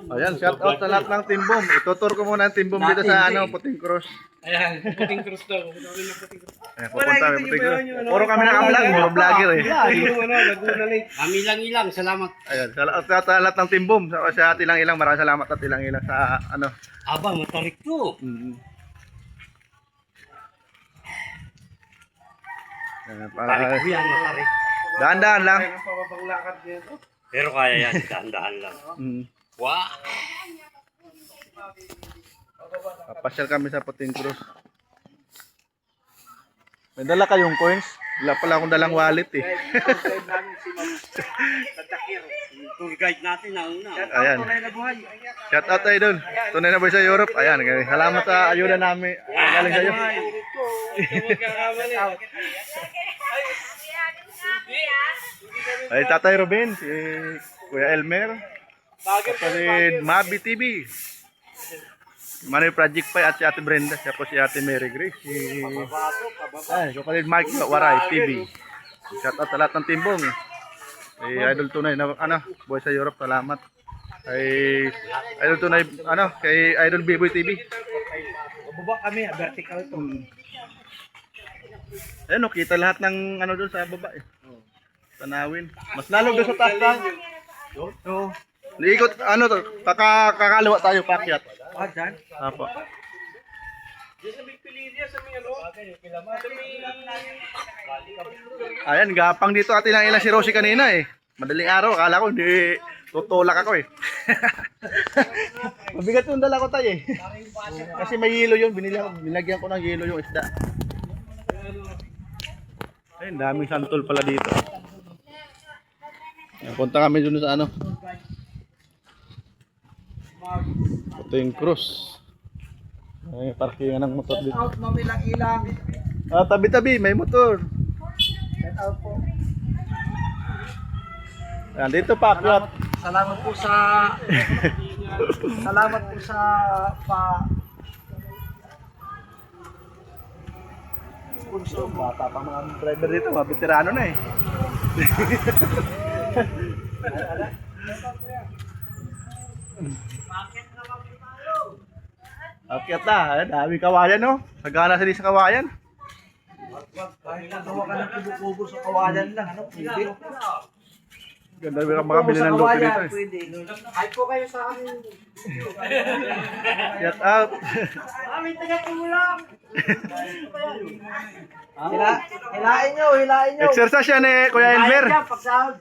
Ayan, shout out sa lahat ng Team Boom. Itutur ko muna ang Team Boom dito sa Puting Cross. Ayan, Puting Cross daw. Puting Cross. Ayan, pupunta kami Puting Cross. Puro kami nakablog, puro vlogger eh. Laguna Lake. Kami lang ilang, salamat. Ayan, sa lahat ng Team Boom. Sa Tilang Ilang, maraming salamat at Tilang Ilang sa Aba, matarik to. Ayan, Matarik ko yan, matarik. Dahan-dahan lang. Pero kaya yan, dahan-dahan lang. Wow! Papasyal kami sa Puting Cross. May dala kayong coins? Wala pala akong dalang wallet eh. Tour guide natin na una. Ayan. Shout out tayo dun. Tunay na boy sa Europe. Ayan. Salamat sa ayuda namin. Galing sa iyo. Ay, Tatay Ruben, si Kuya Elmer, kapatid Mabi TV, Manoy Project Pay at si Ate Brenda, siya po si Ate Mary Grace, ay, kapatid Mike Waray TV. Shout out sa lahat ng timbong. Ay, Idol Tunay na boy sa Europe, salamat. Ay, Idol Tunay, kay Idol B-Boy TV. Baba kami, vertical to. Ayun, kita lahat ng doon sa baba eh. Tanawin. Mas lalo doon sa taas lang. Oo. Liikot, to, kakaliwa tayo, pakyat. Dyan? Apo. Ayan, gapang dito at ilang si Rosie kanina eh. Madaling araw, akala ko hindi tutulak ako eh. Mabigat yung dala ko tayo eh. Kasi may yelo yun, binilagyan ko ng yelo yung isda. Ayun, daming santol pala dito. Punta kami dun sa Puting Cross. Ay, parkingan ng motor dito. Out, mamilang ilang. Tabi-tabi, may motor. Set out po. Ayan, dito pakyat. Salamat po sa salamat po sa sponsor. Bata pa mga driver dito, mga veterano na eh. Akyat na, dami kawayan no. Sagana sila sa kawayan. kahit nagawa ka ng kubo-kubo sa kawayan lang, pwede. Ganda rin makabili ng lote dito eh. Pwede. Ay po kayo sa amin. Shout out. Kami taga-tulong. Hilain nyo. Exercise yan eh, Kuya Elmer. Pagsahod.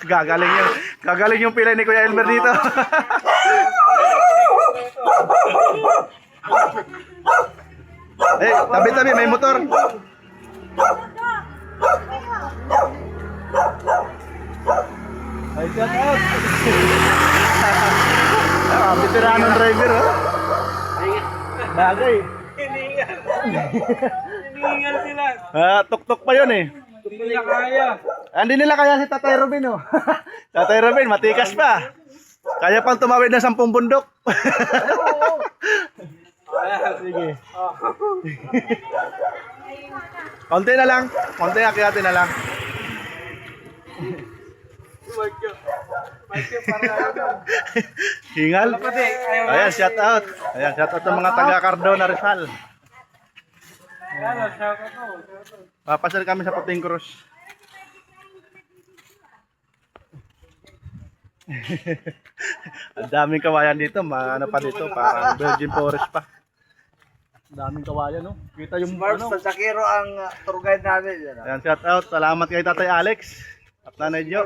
Gagaling yung pilay ni Kuya Elmer dito. Tabi-tabi, may motor. Ay, shout out. Veteranong driver, oh. Bagay. Hiningal sila. Tuk-tuk pa yun eh. Hindi nila kaya. Hindi nila kaya si Tatay Robin, oh. Tatay Robin, matikas pa. Kaya pang tumawid ng 10 bundok. Sige. Konti na lang. Konti akyatin na lang. Hingal. Ayan, shout out. Ayan, shout out sa mga taga Cardona Rizal. Papasal kami sa Puting Cross. Ang daming kawayan dito, pa dito, parang Virgin Forest pa. Daming kawayan, no? Kita yung Sa Sakiro ang tour guide namin. Ayan, shout out. Salamat kay Tatay Alex at Nanay Jo.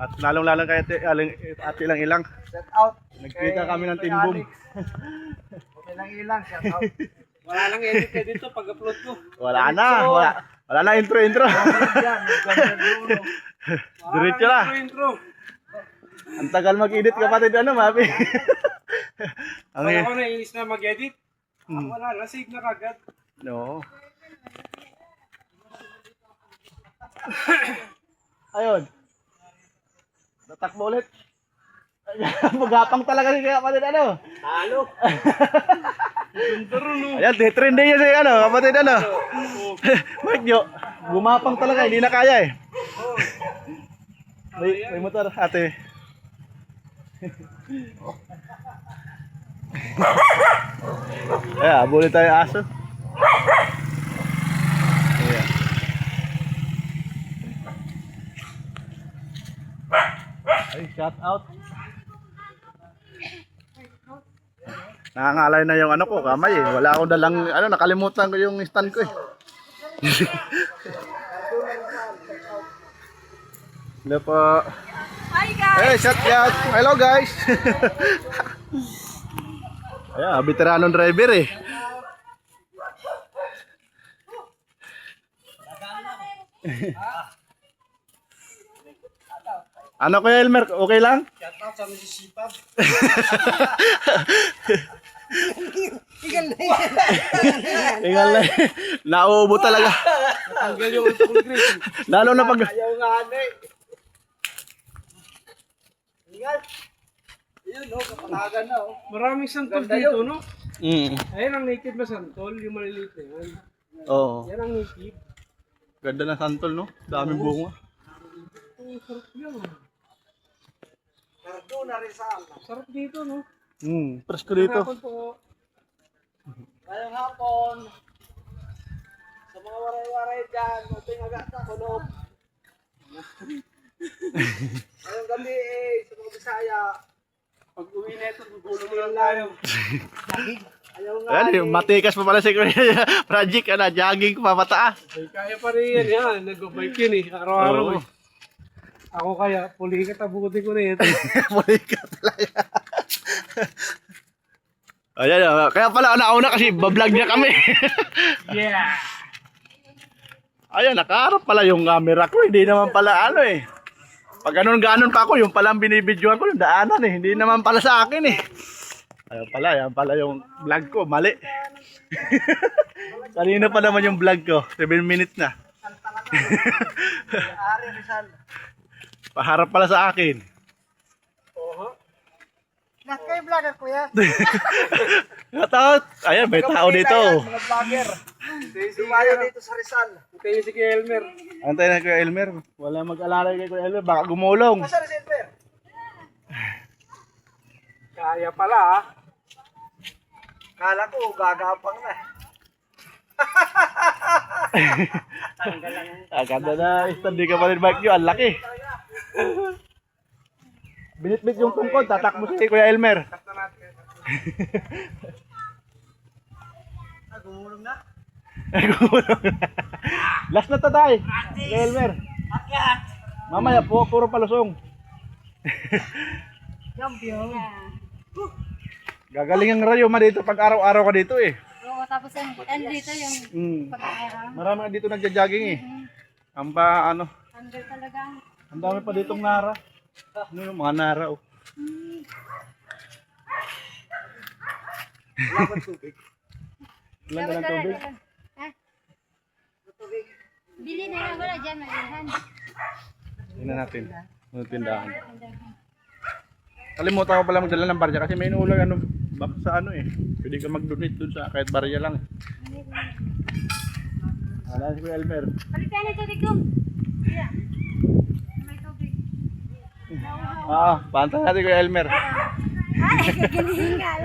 At lalong-lalong kay Ate Ilang. Set out. Nagkita kami ng Team Boom. Ilang, set out. Wala lang edit ka dito pag-upload ko. Wala na intro. Diretso na. Ang tagal mag-edit kapatid, Mabi. Wala ko na inis na mag-edit. Wala, nasave na kagad. No. Ayun. Tatakbo ulit. Magapang talaga si kapatid, Talo. Ayan, trending niya si kapatid, Mike Jo, gumapang talaga, hindi na kaya eh. May motor, ate. Ayan, abuli tayo yung aso. Ayan. Ay, shout out. Nangangalay na yung ano ko, kamay eh. Wala akong dalang, ano, nakalimutan ko yung stand ko eh. Hello po. Hi guys! Hey, shout out. Hello guys. Ayan, veteranong driver eh. Ano Kuya Elmer, okay lang? Shout out sa Mississippi. Tingnan lang. Nauubo talaga. Tanggal yung ito kong Chris. Lalo na pag... Ayaw nga ano eh. Ingat. Ayun no, kapatagan na oh. Maraming santol dito no. Ayan ang native na santol, yung maliliit na yan. Oo. Yan ang native. Ganda ng santol no? Daming bunga. Ang sarap yan. Cardo na Rizal. Sarap dito no. Presko dito. Hapon po. Ngayong hapon. Sa mga waray-waray dyan, muting agata, kulob. Ngayong gabi eh, sa mga Bisaya. Pag uwi na ito, gugulong lang tayo. Ayaw nga Ayan, yung matikas pa pala si Kuya Project, ano, jogging pa pataas. eh. Kaya pa rin yan, nag-bike yun eh, araw-araw Oo. eh. Ako kaya, pulikat abuti ko na ito. Muli ka talaga. Ayan, kaya pala nauna kasi bablog niya kami. Yeah! Ayan, nakaharap pala yung camera ko, hindi naman pala ano eh. Pag ganon pa ako, yung palang binibidyoan ko, yung daanan eh, hindi naman pala sa akin eh. Ayan pala yung vlog ko, mali. Kanina pa naman yung vlog ko, 7 minutes na. Paharap pala sa akin. Lahat kayo vlogger kuya. Natakot. Ayan, may tao dito. Mga vlogger. Sumayo dito sa Rizal. Ito yung si Elmer. Antay na Kuya Elmer. Wala mag-alala kay Kuya Elmer, baka gumulong. Masa si Elmer? Kaya pala ah. Kala ko gagapang na. Ganda na, hindi ka pa rin bike nyo, ang laki. Binitbit yung tungkod, tatakbo si Kuya Elmer. Gumulong na. Last na tatay, Kuya Elmer. Mamaya po, puro palusong. Champion. Gagaling ang rayo ma dito pag araw-araw ka dito eh. Oo, tapos yan dito yung pag-aaraw. Marami na dito nagja-jogging eh. Ang pa ano, Hanggang talaga. ang dami pa ditong nara. Ano yung mga nara oh. Wala ba tubig? Ilan ka ng tubig? Ha? Bili na lang wala dyan, malihan. Tingnan natin. Ano tindahan? Kalimutan ko pala magdala ng barya kasi may inuulang ano, baka sa ano eh. Pwede ka mag-donate dun sa kahit barya lang. Wala si Kuya Elmer. Palitan na tubig ko. Yeah. May tubig. Pantay natin Kuya Elmer. Ay, kagalingal.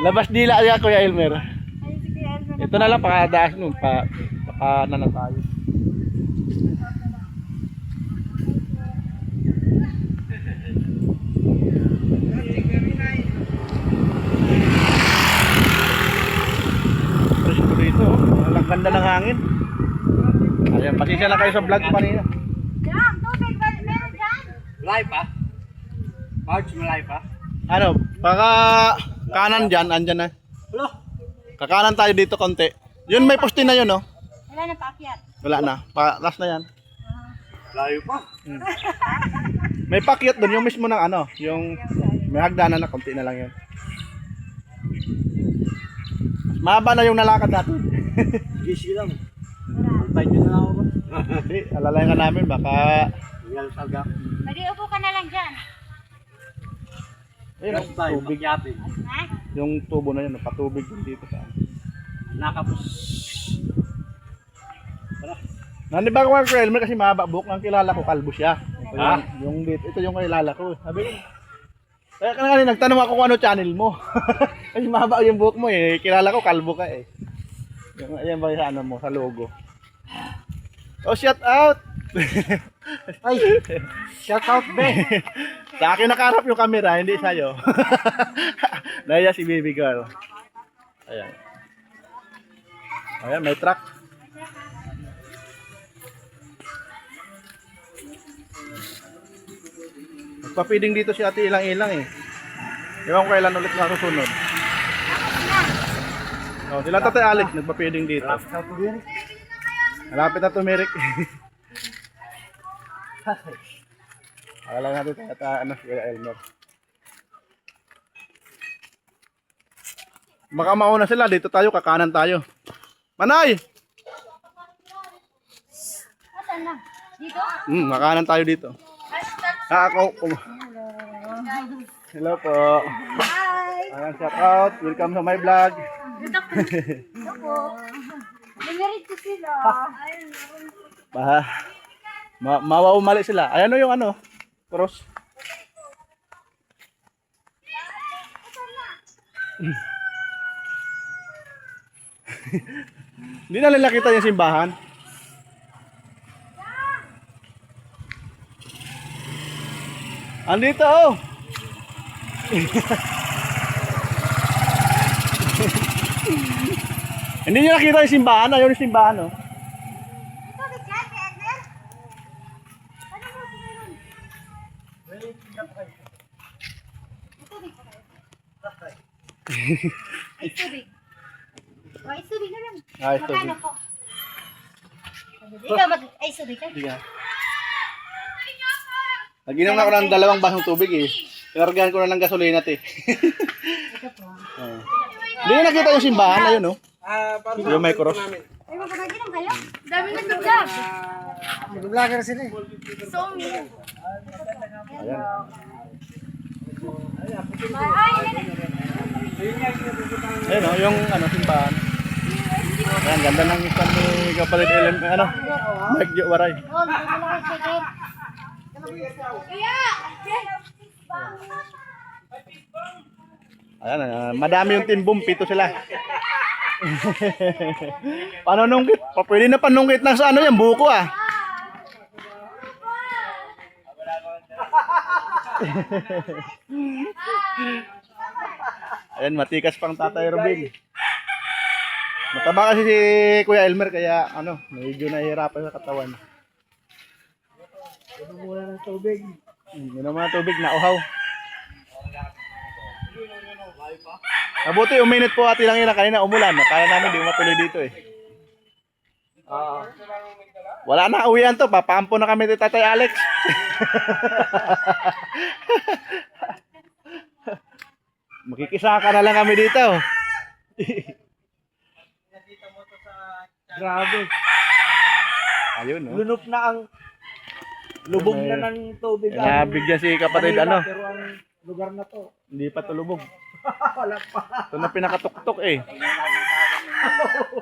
Labas dila niya Kuya Elmer. Ay, sige, Elmer. Ito na lang pakadaas nun, pakana na tayo. Presko dito, ang ganda ng hangin. Ayan, pasisya na kayo sa vlog ko kanina. Jam, tubig. Meron dyan. Live ah? March mo live ah? Ano, baka kanan dyan, andyan na. Hello? Kakanan tayo dito konti. Yun may poste na yun, no? Wala na paakyat. Wala na, last na yan. Layo pa. May pakyat doon, yung mismo ng ano, yung may hagdanan na konti na lang yun. Mahaba na yung nalakad natin. Easy lang. Antay nyo na ako ba? Hindi, alalayan ka namin, baka... Real salga. Mag-iupo ka na lang dyan. Ayun, Last time, tubig. pakyapin. Ha? Yung tubo na yun, patubig din dito sa... Nakapos. Nandi ba ko kay Elmer kasi mahaba buhok, ang kilala ko kalbo siya. Ito Ha? yung dito, ito yung kilala ko. Sabi ko, Kaya kanina nagtanong ako kung ano channel mo. Kasi mahaba yung buhok mo eh. Kilala ko, kalbo ka eh. Ayan ba sa ano mo, sa logo. Oh, shout out! Ay, shout out, be. Sa akin nakaharap yung camera, hindi sa'yo. Naya si baby girl. Ayan. Ayan, may truck. Magpa-feeding dito si ate ilang-ilang eh. Ewan ko kailan ulit na susunod. Oh, sila Tatay Alex nagpa-feeding dito. Malapit na tumirik. Akala natin ano si Elmer. Baka mauna sila, dito tayo, kakanan tayo. Manay! Asan na? Dito? Kakanan tayo dito. Ako. Hello po. Hi! Ayan, shout out. Welcome sa my vlog. Ito po. Numerito sila. Ayun. Mawawamali sila. Ayan o yung ano, cross. Hindi na nila kita yung simbahan. Andito oh. Hindi nyo nakita yung simbahan. Ayun yung simbahan oh. Ito, di siya, si Edner? Ano mo si Meron? Ito, di pa kayo. Ay, tubig. Ay, tubig na lang. Ay, tubig. Magkano po? Ikaw ay, tubig ka? Sige. Nag-inom na ako ng 2 basong tubig eh. Pinargahan ko na ng gasolina eh. Ito po. Hindi nyo nakita yung simbahan. Ayun oh. Para Yung may cross. Ay, magkakaginom kayo? Dami nag-vlog. Mag-vlogger sila eh. So, million. Ayan. Ayun oh, yung ano, simbahan. Ayan, ganda ng ispan ni Kapalit LM, ano, Mike Jo Waray. Oh, hindi mo lang second. Kaya! Ayan, madami yung timbong, 7 sila. Panunungkit, pwede na panungkit ng sa ano yan, buko ah. Ayan, matikas pang Tatay Robin. Mataba kasi si Kuya Elmer kaya ano, medyo nahihirapan sa katawan. Mula ng tubig. Yun naman ang tubig na uhaw. Mabuti uminit po ati lang yun kanina umulan. Kaya namin di matuloy dito eh. Wala na, uwian to. Papaampo na kami ni Tatay Alex. Makikisaka na lang kami dito. Grabe. Ayun no. Lunok na ang lubog na ng tubig. Nabigyan si kapatid Manila, ano. Pero ang lugar na to. Hindi pa tulubog. Wala pa. Ito na pinakatuktok eh.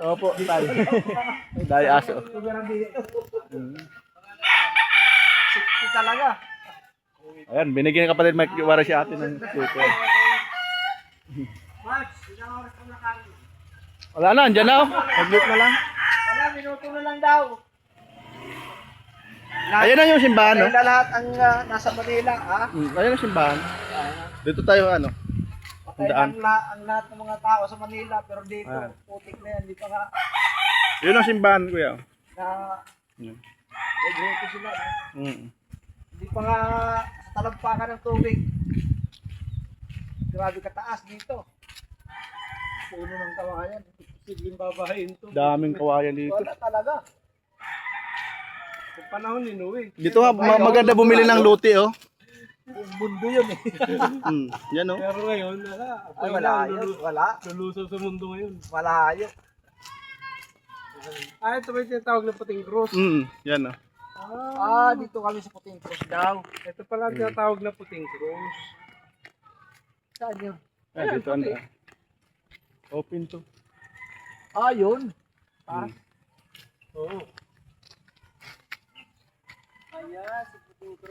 Opo, tayo. Dahil aso. Lugar ang dito. Sikti talaga. Ayan, binigyan ng kapatid Mike Wara si ate ng super. Max, ilang oras kang nakarin? Wala na, andyan na oh. Mag-loop na lang. Wala, minuto na lang daw. Ayun na yung simbahan no. Kaya na lahat ang nasa Manila, ha? Ayun ang simbahan. Dito tayo ano. Patay Daan. ang lahat ng mga tao sa Manila, pero dito, Ah. putik na yan, di pa nga Yun ang simbahan kuya. na Yun. may grupo sila. No? Hindi pa nga sa talampakan ng tubig. Grabe kataas dito. Puno ng kawayan. Posibleng babahin to. Daming kawayan dito. Wala talaga. Sa panahon ni Noe. Dito nga maganda bumili ng luti oh. Buong mundo yun eh. Yan oh. Pero ngayon, wala. Ay, malayo. Wala. Lulusaw sa mundo ngayon. Malayo. Ah, ito ba yung tinatawag na puting cross? Yan oh. Ah, dito kami sa Puting Cross daw. Ito pala ang tinatawag na puting cross. Saan yun? Ayan, dito anda. Open to. Ah, yun. Ah, Oo. ayan. Si Dito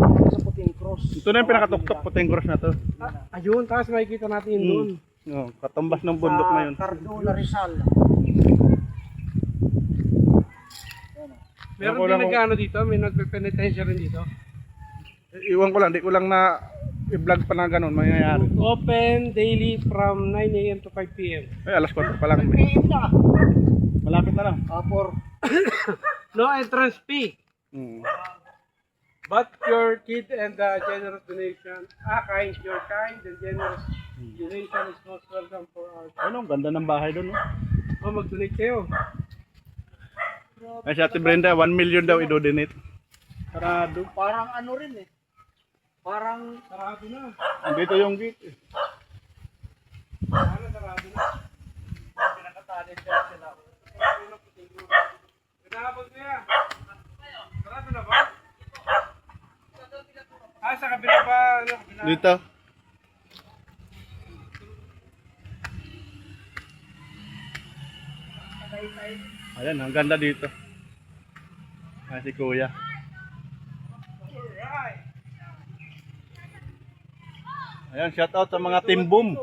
kami sa Puting Cross. Ito na yung pinakatuktok, puting cross na to. Ayun, tapos makikita natin yun doon. Oh, katumbas ng bundok na yun. Cardona Rizal. Meron Ako din lang kung- nag-ano dito, may nagpe-penitensya rin dito. Iwan ko lang, di ko lang na i-vlog pa na ganun, mangyayari. Open daily from 9 a.m. to 5 p.m. Ay, alas 4 pa lang. PM na. Malapit na lang. For No entrance fee. Mm. But your kid and generous donation, your kind and generous donation is most welcome for our. Ano, ang ganda ng bahay doon. No? Oh, mag-donate kayo. Ay, si Ate Brenda, 1 million daw i-donate. Sarado. parang ano rin eh. Parang Sarado na. Dito yung gate. Eh. Sarado na. pinakatali siya sila. Pinakapag niya. Sarado na ba? Sa kabila pa, ano, kabila. Dito. Ayan, ang ganda dito. Ay, si Kuya. Ayan, shout out sa mga Team Boom.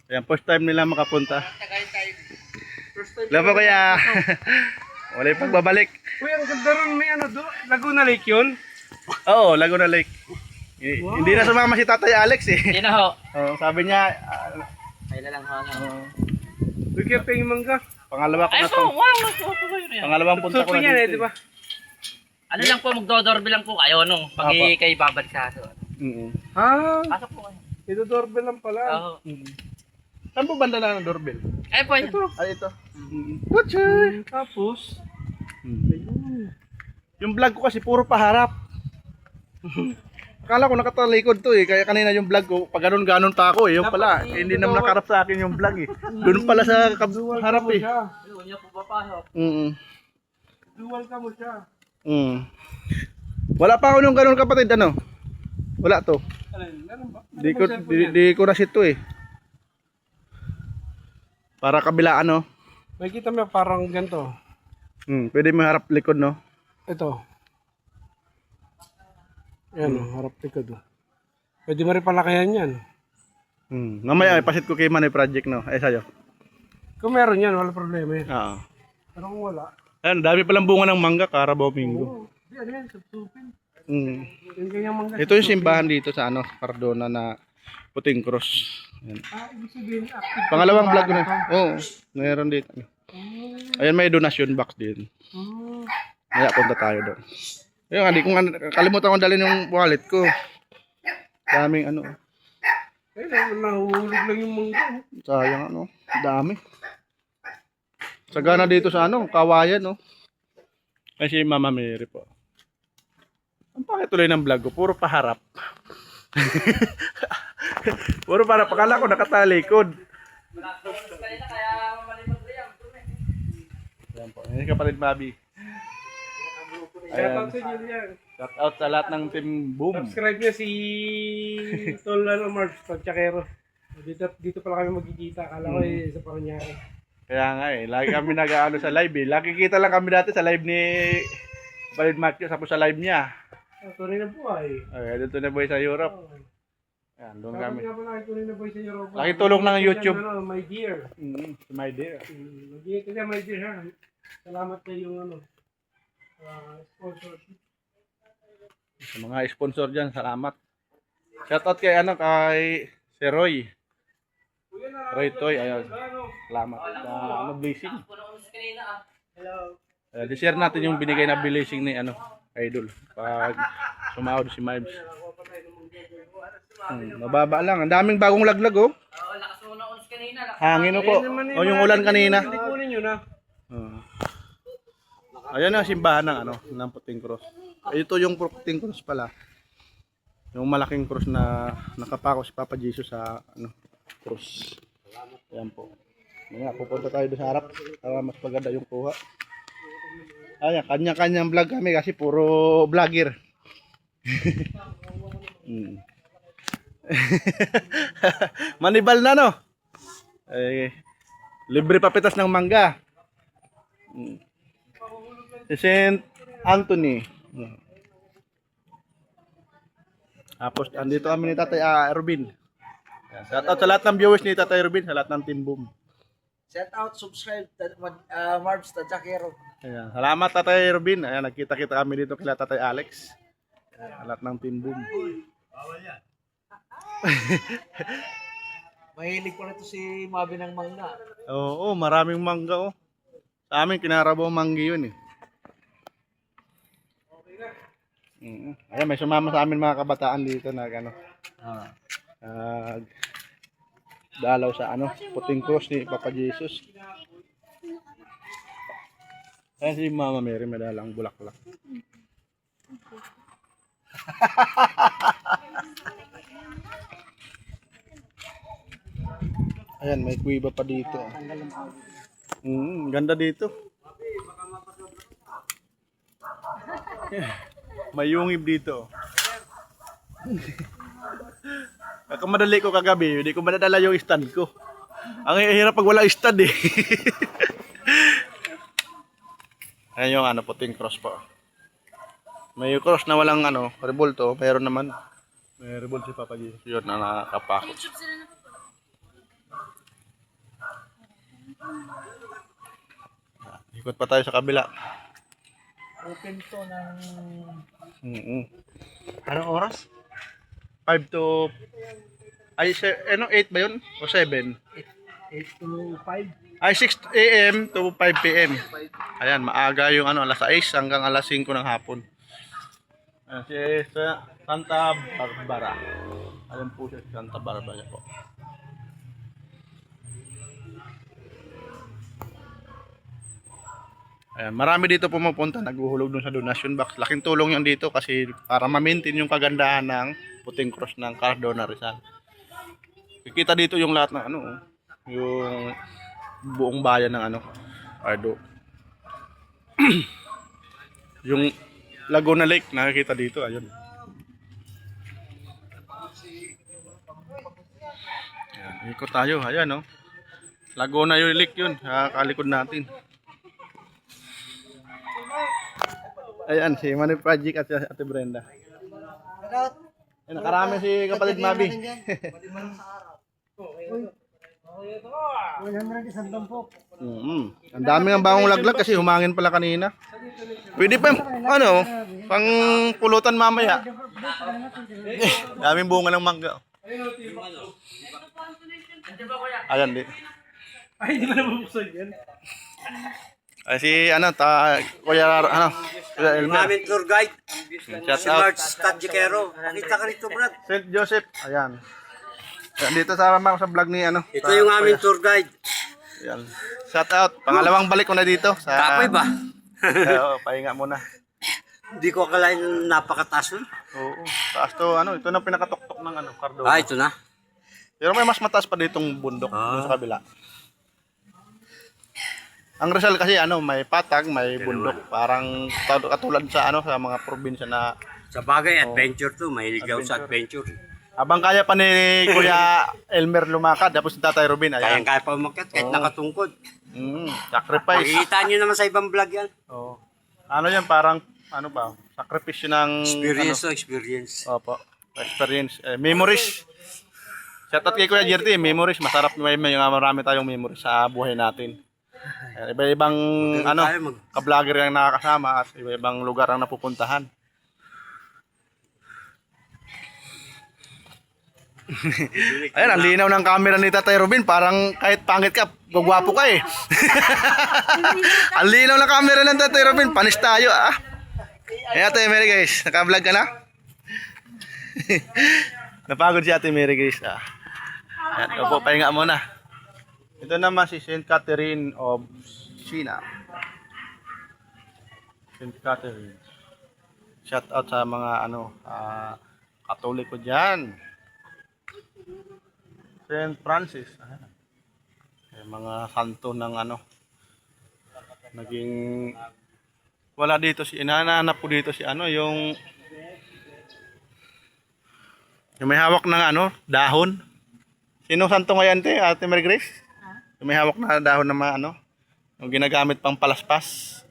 Ayan, first time nila makapunta. First time. Labo kaya. Wala yung pagbabalik. Uy, ang ganda rin, may ano do. Laguna Lake yun. Oo, Laguna Lake. Hindi na sumama si Tatay Alex eh. Hindi na ho. Sabi niya, Kailan lang ho. Bigyan pa yung mangga. pangalawa ko na to. Pangalawang punta ko Suso na yan eh, dito. di ba? Ano lang po, magdodorbe lang po kayo nung pag Apa. kayo babad sa aso. Ah, Pasok po kayo. ito doorbell lang pala. Oo. Saan po banda na ng doorbell? Ay po, ito. Ay, ito. Tapos, Yung vlog ko kasi puro paharap. Akala ko nakatalikod to eh. Kaya kanina yung vlog ko, pag ganon-ganon pa ako eh. Yung pala, hindi naman nakarap sa akin yung vlog eh. Doon pala sa harap eh. siya. Ayun, niya po papasok. Dual ka mo siya. Wala pa ako nung ganon kapatid, ano? Wala to. Alin, ganun ba? Di ko na to eh. Para kabila ano. May kita mo parang ganito. Pwede mo harap likod no. Ito. Yan o, harap likod o. Pwede mo rin palakayan yan. Mamaya ipasit ko kay Manay Project no. Ay sa'yo. Kung meron yan, wala problema yan. Oo. Pero kung wala, Ayan, dami palang bunga ng mangga, Carabao Mingo. di ano yan, subsupin. Mm. Yung kanyang mangga. Ito yung simbahan dito sa ano, Cardona na Puting Cross. Ayan. Ibig sabihin, active. Pangalawang vlog ko na. Oo, meron dito. Ayan, may donation box din. Kaya punta tayo doon. Ayun, hindi ko kalimutan ko dalhin yung wallet ko. Daming ano. Eh, nahuhulog lang yung mangga. Sayang ano, dami. Sagana dito sa ano, Kawayan no. Ay si Mama Mary po. Ang pakituloy ng vlog ko, puro paharap. Puro paharap, akala ko nakatalikod. Ayan po, ini kapatid Bobby. Shout out sa inyo yan. Shout out sa lahat ng Team Boom. Subscribe niya si Tolan March Pagchakero. Dito pala kami magkikita. Akala ko eh, sa Paranaque. Kaya nga eh, lagi kami nag-ano sa live eh. Lagi kita lang kami dati sa live ni Kapatid Matthew, tapos sa live niya. Tunay na buhay. Ay, dito na boy sa Europe. Ayan, doon kami. Sabi nga pala, tunay na buhay sa Europa. Laki tulong ng YouTube. Ano, my dear. My dear. Mag-iit ka dyan, my dear. Ha? Salamat na yung ano, sponsorship. Sa mga sponsor dyan, salamat. Shoutout kay ano, kay si Roy. Roy Toy, ayun. Salamat sa ano, blessing. Hello. I-share natin yung binigay na blessing ni ano, Idol. Pag sumahod si Mimes. Mababa lang. Ang daming bagong laglag oh. Oo, lakas mo na uns kanina. Hangin po. O yung ulan kanina. Hindi kunin yun ha. Ayan na simbahan ng ano, ng Puting Cross. Ito yung Puting Cross pala. Yung malaking cross na nakapako si Papa Jesus sa ano, cross. Ayan po. Mga pupunta tayo doon sa harap para mas maganda yung kuha. Ayan, kanya-kanyang vlog kami kasi puro vlogger. Manibal na no. Libre papitas ng mangga. Si Saint Anthony. Tapos andito kami ni Tatay Robin. Shout out sa lahat ng viewers ni Tatay Robin, sa lahat ng Team Boom. Shout out, subscribe, Marbs, Tadjakero. Ayan. Salamat Tatay Robin. Ayan, nagkita-kita kami dito kila Tatay Alex. Sa lahat ng Team Boom. Mahilig ko na ito si Mabi ng mangga. Oo, maraming mangga oh. Sa amin kinarabaw manggi yun eh. Ayan, may sumama sa amin mga kabataan dito na ano. Dalaw sa ano, puting cross ni Papa Jesus. Ayan si Mama Mary, may dalang bulaklak. Ayan, may kuiba pa dito. Ganda dito. May yungib dito. Kung madali ko kagabi, hindi ko madadala yung stand ko. Ang hirap pag wala stand eh. Ayan yung ano, puting cross po. May cross na walang ano, rebulto, meron naman. May rebulto si Papa Jesus. Yun na nakakapako. Ikot pa tayo sa kabila. Open to ng... Anong oras? 5 to... Ay, 8 ba yun? O 7? 8 to 5. Ay, 6 a.m. to 5 p.m. Ayan, maaga yung ano, alas 6 hanggang alas 5 ng hapon. Ayan, si Santa Barbara. Ayan po siya, Santa Barbara po. Ayan, marami dito pumupunta, naghuhulog dun sa donation box. Laking tulong yun dito kasi para ma-maintain yung kagandahan ng puting cross ng Cardona Rizal. Kikita dito yung lahat ng ano, yung buong bayan ng ano, Ardo. Yung Laguna Lake nakikita dito, ayun. Ayan, ikot tayo, ayan oh. Laguna yung lake yun, kalikod natin. Ayan, si Manny Project at si Ate Brenda. Ayan, nakarami si kapatid Mabi. 100 isang dampok. Ang dami ng bangong laglag kasi humangin pala kanina. Pwede pa ano, pang pulutan mamaya. Daming bunga ng mangga. Ayan di. Ay, hindi mo nabubuksan yan. Ay si ano Kuya ano, Kuya Elmer. Namin tour guide. Shout Si out Marbs, Tadjakero. Nakita ka rito, Brad. St. Joseph. Ayan. Dito sa vlog ni ano. Ito yung aming tour guide. Ayan. Shout out. Pangalawang balik ko na dito sa Kapoy ba? Oo, pahinga muna. Hindi ko akalain napakataas nun. Oo. Taas to ano, ito na pinakatuktok ng ano, Cardona. Ah, ito na. Pero may mas mataas pa ditong bundok doon sa kabila. Ang Rizal kasi ano, may patag, may bundok, parang katulad sa ano sa mga probinsya na Sa bagay, adventure to. Mahilig ako sa adventure. habang kaya pa ni Kuya Elmer lumakad, tapos si Tatay Robin, ayan. Kaya-kaya pa umakyat kahit nakatungkod. Sacrifice. Makikita nyo naman sa ibang vlog yan. Oo. Ano yan, parang ano ba, sakripisyo ng Experience to experience. Opo, experience. Memories. Shoutout kay Kuya Jerty, memories. Masarap may marami tayong memories sa buhay natin. Iba-ibang ano, ka-vlogger ang nakakasama at iba-ibang lugar ang napupuntahan. Ayan, ang linaw ng camera ni Tatay Robin. Parang kahit pangit ka, gwapo ka eh. Ang linaw ng camera ng Tatay Robin. Panis tayo ah. Ayan, Ate Mary guys. Naka-vlog ka na? Napagod si Ate Mary guys. Ayan, opo, pahinga muna. Ito naman si St. Catherine of Siena. St. Catherine. Shout out sa mga ano, Katoliko dyan. St. Francis. Mga santo ng ano, naging wala dito si inahanap ko dito si ano yung may hawak ng ano dahon. Sino santo ngayon te, Ate Mary Grace? Yung may hawak na dahon na ano, yung ginagamit pang palaspas.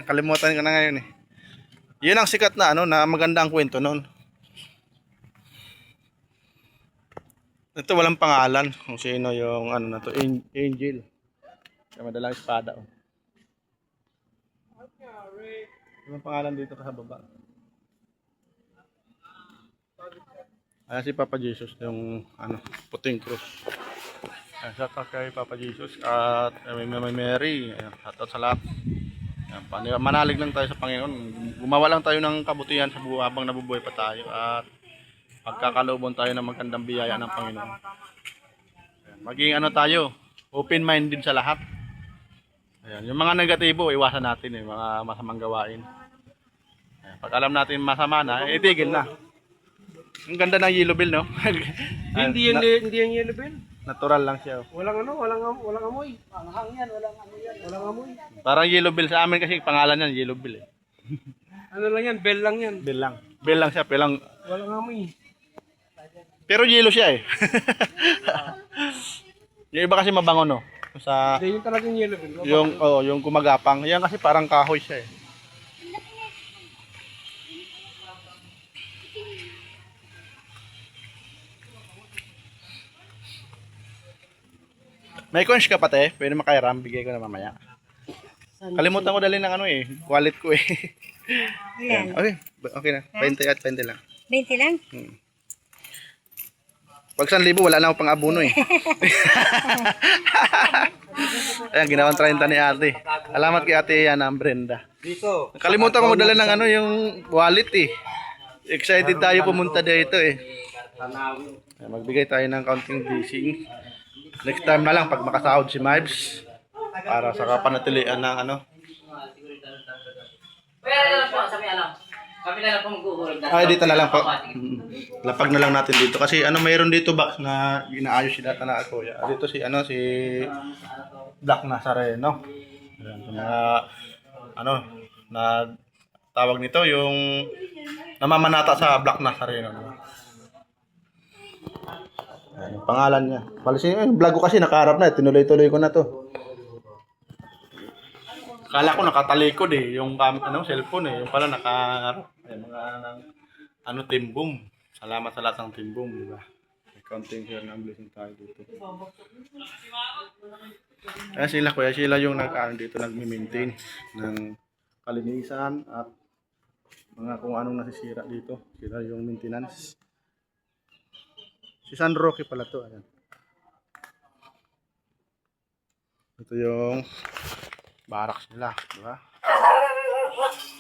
Kalimutan ko na ngayon eh. Yun ang sikat na ano, na maganda ang kwento noon. Ito walang pangalan kung sino yung ano na to, Angel. Kaya madalang espada. Oh. Walang pangalan dito sa baba. Ayan si Papa Jesus, yung ano, puting cross. Ayan, shout out kay Papa Jesus at may Mary. Ayan, shout out sa lahat. Ayan, manalig lang tayo sa Panginoon. Gumawa lang tayo ng kabutihan sa buhay habang nabubuhay pa tayo at pagkakaloobon tayo ng magandang biyaya ng Panginoon. Ayan, maging ano tayo, open-minded sa lahat. Ayan, yung mga negatibo, iwasan natin mga masamang gawain. Ayan, pag alam natin masama na, itigil na. Ang ganda ng yellow bill, no? Hindi yan yellow bill. Natural lang siya. Oh. Walang amoy. Anghang yan, walang amoy yan. Walang amoy. Parang yellow bill sa amin kasi pangalan yan, yellow bill. Ano lang yan, bell lang yan. Bill lang. Bill lang siya, bilang. Walang amoy. Pero yellow siya eh. Yung iba kasi mabango, no? Sa Hindi, yun talagang yellow bill. yung gumagapang. Yan kasi parang kahoy siya eh. May coins ka pati, pwede makairam, bigay ko na mamaya. Kalimutan ko dali ng ano eh, wallet ko eh. Ilan? Okay, okay na. 20 at 20 lang. 20 lang? Pag 1,000, wala na ako pang abono eh. Ayan, ginawang 30 ni ate. Alamat kay ate yan ang Brenda. Dito. Kalimutan ko magdala ng ano, yung wallet eh. Excited tayo pumunta dito eh. Ayan, magbigay tayo ng counting blessing. Next time na lang pag makasahod si Mibes. Para sa kapanatilian ng ano. Kaya na lang po, sabi ano. Kami na lang po mag-uuhulog na. Ay, dito na lang po. Lapag na lang natin dito. Kasi ano, mayroon dito box na inaayos si data na kuya. Dito si ano, si Black Nazareno. Ayan, sa mga ano, na tawag nito yung namamanata sa Black Nazareno. Diba? Ayan, yung pangalan niya. Palisin yung vlog ko kasi nakaharap na. Tinuloy-tuloy ko na to. Kala ko nakatalikod eh, yung ano, cellphone eh, yung pala nakaharap. Ayan, mga ano, team boom. Salamat sa lahat ng team boom, di ba? May counting share ng blessing tayo dito. Ayan sila, kuya sila yung dito nagmi-maintain ng kalinisan at mga kung anong nasisira dito. Sila yung maintenance. Si San Roque pala to, ayan. Ito yung barracks nila, di ba?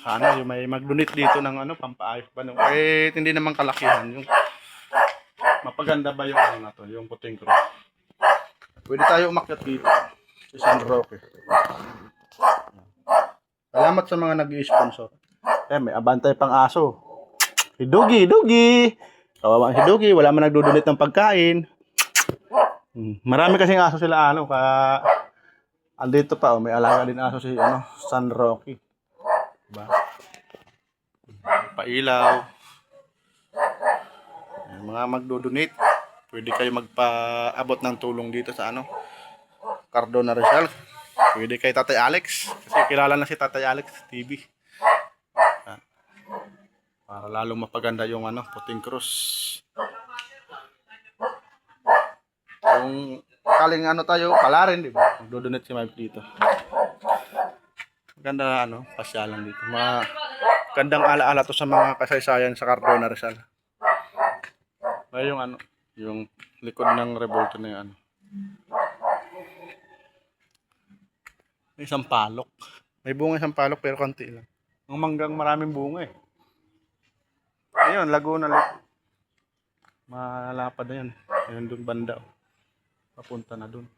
Sana yung may mag-donate dito ng ano, pampaayos ba nung kahit hindi naman kalakihan yung mapaganda ba yung ano na to, yung puting cross. Pwede tayo umakyat dito sa San Roque. Salamat sa mga nag-i-sponsor. May abantay pang aso. Si Dugi. Kawawa si Dugi, wala man nagdo-donate ng pagkain. Marami kasing aso sila ano, andito pa, may alaga din aso si ano, San Roque. Diba? Pailaw. Yung mga magdo-donate, pwede kayo magpaabot ng tulong dito sa ano, Cardona Rizal. Pwede kay Tatay Alex, kasi kilala na si Tatay Alex TV. Para lalong mapaganda yung ano, puting cross. Kung kaling ano tayo, pala rin, di ba? Magdo-donate si Mike dito. Maganda na ano, pasyalan dito. Magandang alaala to sa mga kasaysayan sa Cardona Rizal. May yung ano, yung likod ng revolto na yung ano. May isang palok. May bunga isang palok pero konti lang. Ang manggang maraming bunga eh. Ayun, Laguna Lake. Malapad na yan. Ayun doon banda. Papunta na doon.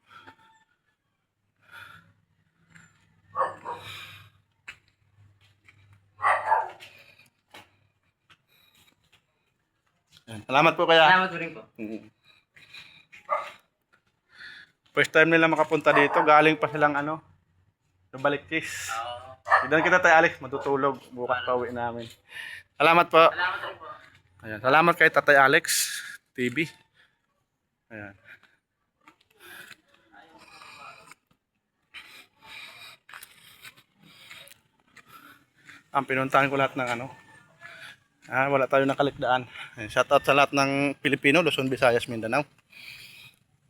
Salamat po kaya. Salamat po rin po. First time nila makapunta dito. Galing pa silang ano, Baliktis. Idan kita tayo Alex, matutulog. Bukas pa uwi namin. Salamat po. Salamat rin po. Ayan, salamat kay Tatay Alex TV. Ayan. Pinuntahan ko lahat ng ano. Wala tayong nakalikdaan. Shoutout sa lahat ng Pilipino, Luzon, Visayas, Mindanao.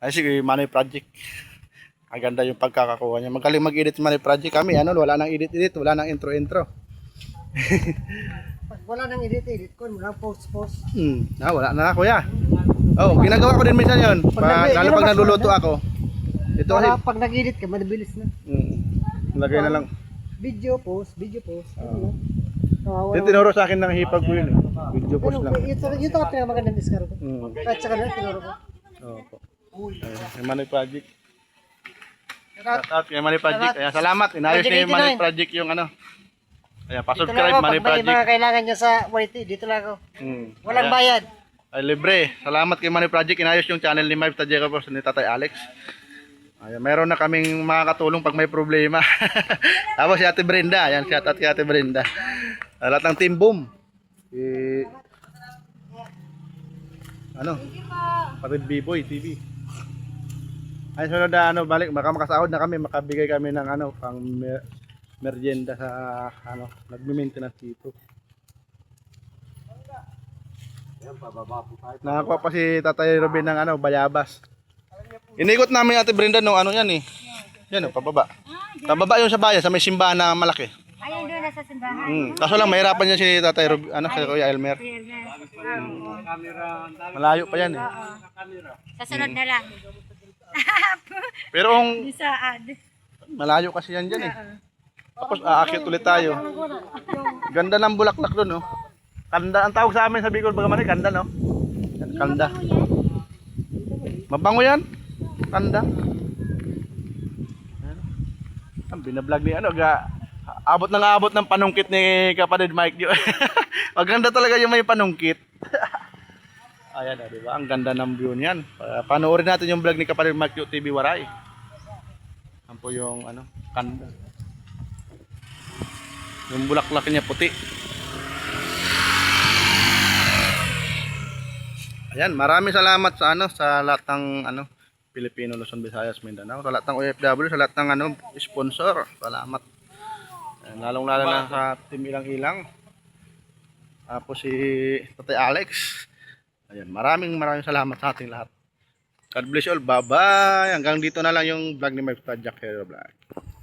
Ay si Manny Project. Aganda yung pagkakakuha niya. Magaling mag-edit si Manny Project. Kami, wala nang edit-edit, wala nang intro-intro. Pag wala nang edit ko, wala post. Wala na kuya. Oh, ginagawa ko din minsan yun. Lalo pag nagluluto ako. Ito kasi, Pag nag-edit ka, mabilis na. lagay na lang. Video post. Ano? Yung tinuro sa akin ng hipag ko yun. Video post lang. Ito ang pinakamagandang discard ko. Kahit sa kanila, tinuro ko. Opo. Yung Manny Project. Shoutout kay Manny Project. Kaya salamat. Inayos ni Manny Project yung ano. Kaya pa-subscribe Manny Pag may mga Project. kailangan nyo sa YT, dito lang ako. Walang Kaya, bayad. ay, libre. Salamat kay Manny Project. Inayos yung channel ni Marv Tajero po ni Tatay Alex. Ayan, meron na kaming makakatulong pag may problema. Tapos si Ate Brenda. Ayan, shoutout kay Ate Brenda. Lahat ng Team Boom. Patid B-Boy TV. Ay, sunod na balik. Baka makasahod na kami. Makabigay kami ng pang merienda sa nagme-maintenance dito. Nakakuha pa si Tatay Robin ng bayabas. Inikot namin Ate Brenda nung yan eh. Yan pababa. Pababa yung sa bayan, sa may simbahan na malaki. Ayun doon nasa simbahan. Kaso lang mahirapan niya si Tatay Robin, si Kuya Elmer. Malayo pa yan eh. Sa sunod na lang. Pero Saan? malayo kasi yan dyan eh. Tapos aakyat ulit tayo. Ganda ng bulaklak doon, no? Kanda, ang tawag sa amin sa Bicol, Bagaman, kanda, no? Kanda. Mabango yan? Kanda. Ang binablog ni abot ng panungkit ni kapatid Mike. Maganda talaga yung may panungkit. Ayan, di ba? Ang ganda ng view niyan. Panoorin natin yung vlog ni kapatid Mike TV Waray. Yan po yung kanda. Yung bulaklak niya puti. Ayan, maraming salamat sa lahat ng Pilipino, Luzon, Visayas, Mindanao, sa lahat ng OFW, sa lahat ng sponsor. Salamat. Ayan, lalong-lalo na sa Team Ilang-Ilang. Tapos si Tatay Alex. Ayan, maraming salamat sa ating lahat. God bless you all. Bye-bye. Hanggang dito na lang yung vlog ni Mike Project Hero Vlog.